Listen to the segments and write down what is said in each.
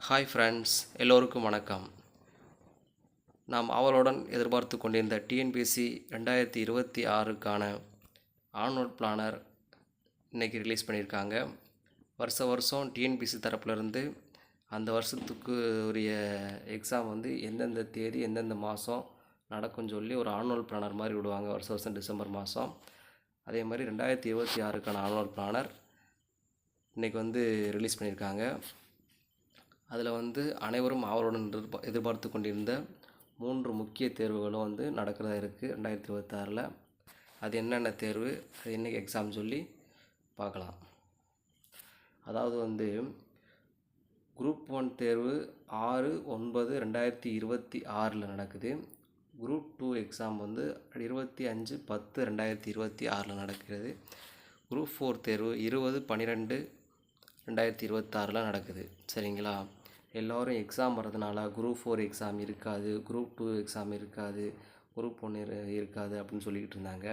Hi friends, எல்லோருக்கும் வணக்கம். நாம் ஆவலுடன் எதிர்பார்த்து கொண்டிருந்த டிஎன்பிஎஸ்சி 2026க்கான ஆனுவல் பிளானர் இன்றைக்கி ரிலீஸ் பண்ணியிருக்காங்க. வருஷம் டிஎன்பிஎஸ்சி தரப்புலேருந்து அந்த வருஷத்துக்கு உரிய எக்ஸாம் வந்து எந்தெந்த தேதி எந்தெந்த மாதம் நடக்கும்னு சொல்லி ஒரு ஆனுவல் பிளானர் மாதிரி விடுவாங்க வருஷம் டிசம்பர் மாதம். அதே மாதிரி 2026க்கான ஆனுவல் பிளானர் இன்றைக்கி வந்து ரிலீஸ் பண்ணியிருக்காங்க. அதில் வந்து அனைவரும் ஆவலுடன் எதிர்பார்த்து கொண்டிருந்த 3 முக்கிய தேர்வுகளும் வந்து நடக்கிறதா இருக்குது 2026. அது என்னென்ன தேர்வு, அது என்றைக்கு எக்ஸாம் சொல்லி பார்க்கலாம். அதாவது வந்து குரூப் 1 தேர்வு 6/9/2026 நடக்குது. குரூப் 2 எக்ஸாம் வந்து 25/10/2026 நடக்கிறது. குரூப் 4 தேர்வு 20/12/2026 நடக்குது. சரிங்களா? எல்லோரும் எக்ஸாம் வரதுனால குரூப் 4 எக்ஸாம் இருக்காது, குரூப் 2 எக்ஸாம் இருக்காது, குரூப் 1 இருக்காது அப்படின்னு சொல்லிக்கிட்டு இருந்தாங்க.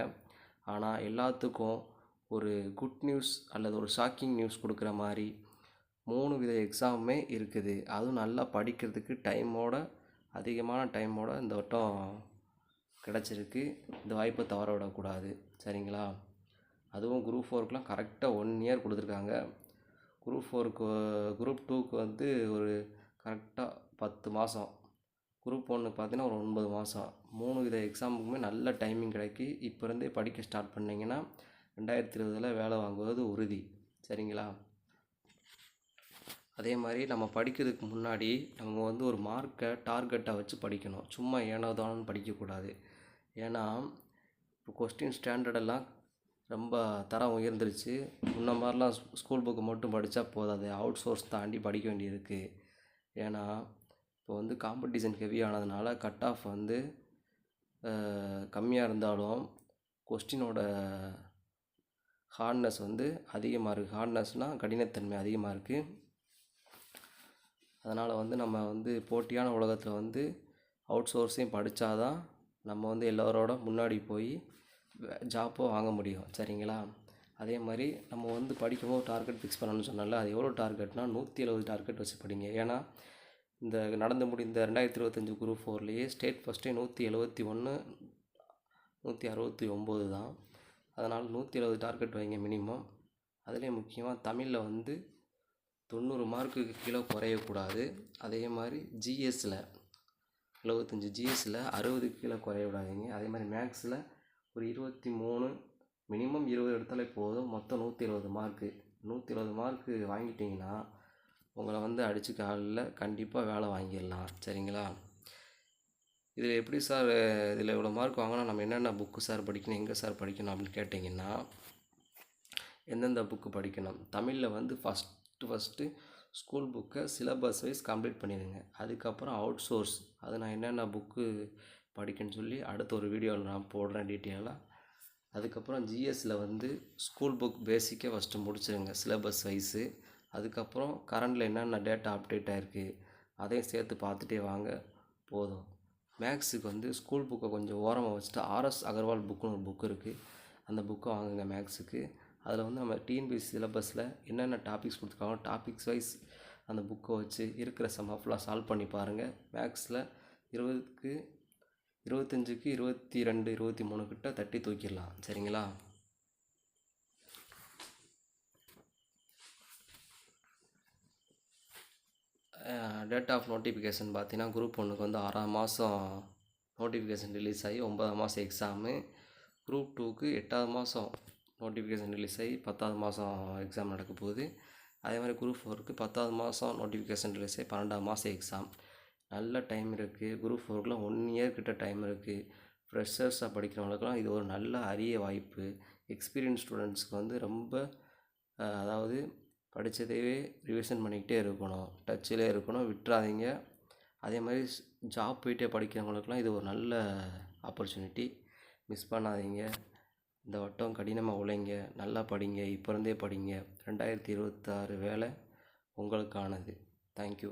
ஆனால் எல்லாத்துக்கும் ஒரு குட் நியூஸ் அல்லது ஒரு ஷாக்கிங் நியூஸ் கொடுக்குற மாதிரி 3 வித எக்ஸாமுமே இருக்குது. அதுவும் நல்லா படிக்கிறதுக்கு அதிகமான டைமோட இந்த வட்டம் கிடச்சிருக்கு. இந்த வாய்ப்பை தவற விடக்கூடாது. சரிங்களா? அதுவும் குரூப் 4க்குலாம் கரெக்டாக 1 இயர் கொடுத்துருக்காங்க. குரூப் 2க்கு வந்து ஒரு கரெக்டாக 10 மாதம், குரூப் 1க்கு பார்த்தீங்கன்னா ஒரு 9 மாதம். 3 வித எக்ஸாமுக்குமே நல்ல டைமிங் கிடைக்கி இப்போ இருந்தே படிக்க ஸ்டார்ட் பண்ணிங்கன்னா 2020 வேலை வாங்குவது உறுதி. சரிங்களா? அதே மாதிரி நம்ம படிக்கிறதுக்கு முன்னாடி நம்ம வந்து ஒரு மார்க்கை டார்கெட்டாக வச்சு படிக்கணும். சும்மா ஏனோதானு படிக்கக்கூடாது. ஏன்னா இப்போ கொஸ்டின் ஸ்டாண்டர்டெல்லாம் ரொம்ப தரம் உயர்ந்துருச்சு. முன்ன மாதிரிலாம் ஸ்கூல் புக்கு மட்டும் படித்தா போதாது, அவுட் சோர்ஸ் தாண்டி படிக்க வேண்டியிருக்கு. ஏன்னா இப்போ வந்து காம்படிஷன் ஹெவி ஆனதுனால கட் ஆஃப் வந்து கம்மியாக இருந்தாலும் கொஸ்டினோட ஹார்ட்னஸ் வந்து அதிகமாக இருக்குது. ஹார்ட்னஸ்னால் கடினத்தன்மை அதிகமாக இருக்குது. அதனால் வந்து நம்ம வந்து போட்டியான உலகத்தில் வந்து அவுட் சோர்ஸையும் படித்தாதான் நம்ம வந்து எல்லோரோட முன்னாடி போய் ஜாப்போ வாங்க முடியும். சரிங்களா? அதே மாதிரி நம்ம வந்து படிக்கும்போது டார்கெட் ஃபிக்ஸ் பண்ணணும்னு சொன்னால அது எவ்வளோ டார்கெட்னால் 170 டார்கெட் வச்சு படிங்க. ஏன்னா இந்த நடந்து முடிந்த 2025 குரூப் 4லேயே ஸ்டேட் ஃபஸ்ட்டே 171 169 தான். அதனால் 170 டார்கெட் வைங்க மினிமம். அதுலேயும் முக்கியமாக தமிழில் வந்து 90 மார்க்குக்கு கீழே குறையக்கூடாது. அதே மாதிரி ஜிஎஸ்சில் 75, ஜிஎஸ்சில் 60க்கு கீழே குறைய விடாதீங்க. அதே மாதிரி மேக்ஸில் ஒரு 23, மினிமம் 20 எடுத்தாலே போதும். மொத்தம் 170 மார்க்கு. 170 மார்க்கு வாங்கிட்டிங்கன்னா உங்களை வந்து அடித்து காலில் கண்டிப்பாக வேலை வாங்கிடலாம். சரிங்களா? இதில் எப்படி சார் இதில் இவ்வளோ மார்க் வாங்கினா நம்ம என்னென்ன புக்கு சார் படிக்கணும், எங்கே சார் படிக்கணும் அப்படின்னு கேட்டிங்கன்னா, எந்தெந்த புக்கு படிக்கணும். தமிழில் வந்து ஃபஸ்ட்டு ஸ்கூல் புக்கை சிலபஸ் வைஸ் கம்ப்ளீட் பண்ணிடுங்க. அதுக்கப்புறம் அவுட் சோர்ஸ் அது நான் என்னென்ன புக்கு படிக்கணும்னு சொல்லி அடுத்த ஒரு வீடியோவில் நான் போடுறேன் டீட்டெயிலாக. அதுக்கப்புறம் ஜிஎஸ்சில் வந்து ஸ்கூல் புக் பேசிக்கை ஃபஸ்ட்டு முடிச்சிடுங்க சிலபஸ் வைஸு. அதுக்கப்புறம் கரண்டில் என்னென்ன டேட்டா அப்டேட் ஆகிருக்கு அதையும் சேர்த்து பார்த்துட்டே வாங்க, போதும். மேக்ஸுக்கு வந்து ஸ்கூல் புக்கை கொஞ்சம் ஓரமாக வச்சுட்டு ஆர்எஸ் அகர்வால் புக்குன்னு ஒரு புக்கு இருக்குது, அந்த புக்கை வாங்குங்க மேக்ஸுக்கு. அதில் வந்து நம்ம டிஎன்பிஎஸ்சி சிலபஸில் என்னென்ன டாபிக்ஸ் கொடுத்துருக்காங்க டாபிக்ஸ் வைஸ் அந்த புக்கை வச்சு இருக்கிற சம் ஃபுல்லாக சால்வ் பண்ணி பாருங்கள். மேக்ஸில் 20க்கு 25க்கு 22 23 கிட்ட தட்டி தூக்கிடலாம். சரிங்களா? டேட் ஆஃப் நோட்டிஃபிகேஷன் பார்த்தீங்கன்னா குரூப் 1க்கு வந்து 6ஆம் மாதம் நோட்டிஃபிகேஷன் ரிலீஸ் ஆகி 9ஆம் மாதம் எக்ஸாமு. குரூப் 2க்கு 8ஆவது மாதம் நோட்டிஃபிகேஷன் ரிலீஸ் ஆகி 10ஆவது மாதம் எக்ஸாம் நடக்க போகுது. அதே மாதிரி குரூப் 4க்கு 10ஆவது மாதம் நோட்டிஃபிகேஷன் ரிலீஸ் ஆகி 12ஆம் மாதம் எக்ஸாம். நல்ல டைம் இருக்குது. குரூப் 4க்குலாம் 1 இயர் கிட்ட டைம் இருக்குது. ஃப்ரெஷர்ஸாக படிக்கிறவங்களுக்குலாம் இது ஒரு நல்ல அரிய வாய்ப்பு. எக்ஸ்பீரியன்ஸ் ஸ்டூடெண்ட்ஸ்க்கு வந்து ரொம்ப அதாவது படித்ததையே ரிவிஷன் பண்ணிக்கிட்டே இருக்கணும், டச்சிலே இருக்கணும், விட்டுறாதீங்க. அதே மாதிரி ஜாப் போயிட்டே படிக்கிறவங்களுக்குலாம் இது ஒரு நல்ல ஆப்பர்ச்சுனிட்டி, மிஸ் பண்ணாதீங்க. இந்த வட்டம் கடினமாக உழைங்க, நல்லா படிங்க, இப்போ இருந்தே படிங்க. 2026 வேலை உங்களுக்கானது. தேங்க்யூ.